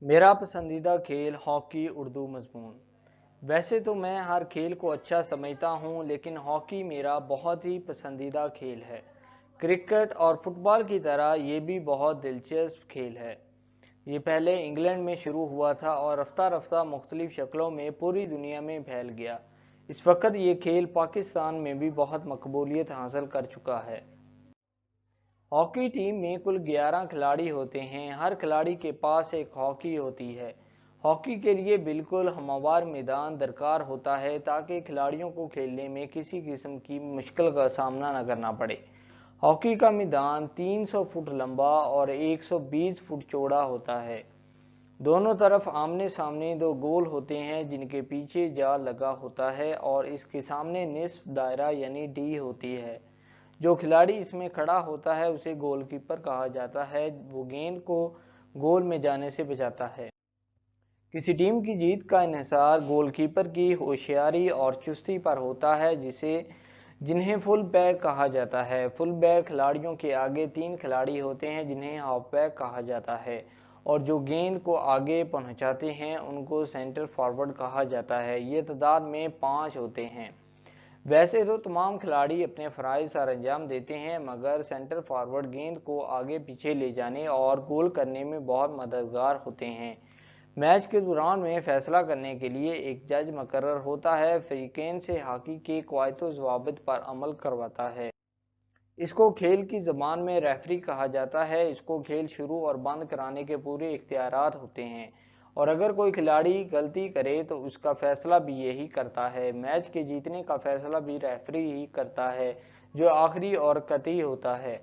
मेरा पसंदीदा खेल हॉकी उर्दू मजमून। वैसे तो मैं हर खेल को अच्छा समझता हूँ, लेकिन हॉकी मेरा बहुत ही पसंदीदा खेल है। क्रिकेट और फुटबॉल की तरह ये भी बहुत दिलचस्प खेल है। ये पहले इंग्लैंड में शुरू हुआ था और रफ्ता रफ्ता मुख्तलिफ शक्लों में पूरी दुनिया में फैल गया। इस वक्त ये खेल पाकिस्तान में भी बहुत मकबूलियत हासिल कर चुका है। हॉकी टीम में कुल 11 खिलाड़ी होते हैं। हर खिलाड़ी के पास एक हॉकी होती है। हॉकी के लिए बिल्कुल हमवार मैदान दरकार होता है ताकि खिलाड़ियों को खेलने में किसी किस्म की मुश्किल का सामना न करना पड़े। हॉकी का मैदान 300 फुट लंबा और 120 फुट चौड़ा होता है। दोनों तरफ आमने सामने दो गोल होते हैं जिनके पीछे जाल लगा होता है और इसके सामने निस्फ दायरा यानी डी होती है। जो खिलाड़ी इसमें खड़ा होता है उसे गोलकीपर कहा जाता है। वो गेंद को गोल में जाने से बचाता है। किसी टीम की जीत का इन्हिसार गोलकीपर की होशियारी और चुस्ती पर होता है, जिन्हें फुल बैक कहा जाता है। फुल बैक खिलाड़ियों के आगे 3 खिलाड़ी होते हैं जिन्हें हाफ बैक कहा जाता है, और जो गेंद को आगे पहुंचाते हैं उनको सेंटर फॉरवर्ड कहा जाता है। ये तादाद में 5 होते हैं। वैसे तो तमाम खिलाड़ी अपने फ़राइज़ सर अंजाम देते हैं, मगर सेंटर फॉरवर्ड गेंद को आगे पीछे ले जाने और गोल करने में बहुत मददगार होते हैं। मैच के दौरान में फैसला करने के लिए एक जज मुकर्रर होता है। फ़रीक़ैन से हॉकी के क़वायद व ज़वाबित पर अमल करवाता है। इसको खेल की ज़बान में रेफरी कहा जाता है। इसको खेल शुरू और बंद कराने के पूरे इख्तियारात होते हैं, और अगर कोई खिलाड़ी गलती करे तो उसका फैसला भी यही करता है। मैच के जीतने का फैसला भी रेफरी ही करता है, जो आखिरी और कतई होता है।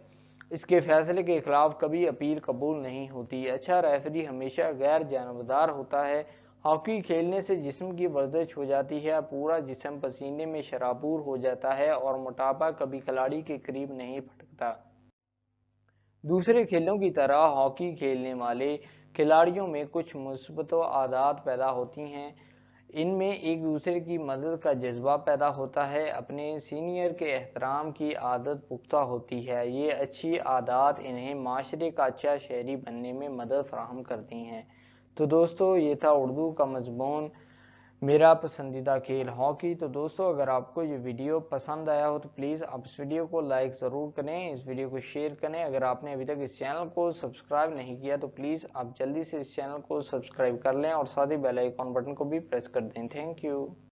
इसके फैसले के खिलाफ कभी अपील कबूल नहीं होती। अच्छा रेफरी हमेशा गैर जानबदार होता है। हॉकी खेलने से जिस्म की वर्जिश हो जाती है, पूरा जिस्म पसीने में शराबूर हो जाता है और मोटापा कभी खिलाड़ी के करीब नहीं फटकता। दूसरे खेलों की तरह हॉकी खेलने वाले खिलाड़ियों में कुछ मुस्बत आदत पैदा होती हैं। इनमें एक दूसरे की मदद का जज्बा पैदा होता है। अपने सीनियर के एहतराम की आदत पुख्ता होती है। ये अच्छी आदत इन्हें माशरे का अच्छा शहरी बनने में मदद फराहम करती हैं। तो दोस्तों, ये था उर्दू का मजमून। मेरा पसंदीदा खेल हॉकी। तो दोस्तों, अगर आपको ये वीडियो पसंद आया हो तो प्लीज़ आप इस वीडियो को लाइक ज़रूर करें, इस वीडियो को शेयर करें। अगर आपने अभी तक इस चैनल को सब्सक्राइब नहीं किया तो प्लीज़ आप जल्दी से इस चैनल को सब्सक्राइब कर लें और साथ ही बेल आइकॉन बटन को भी प्रेस कर दें। Thank you.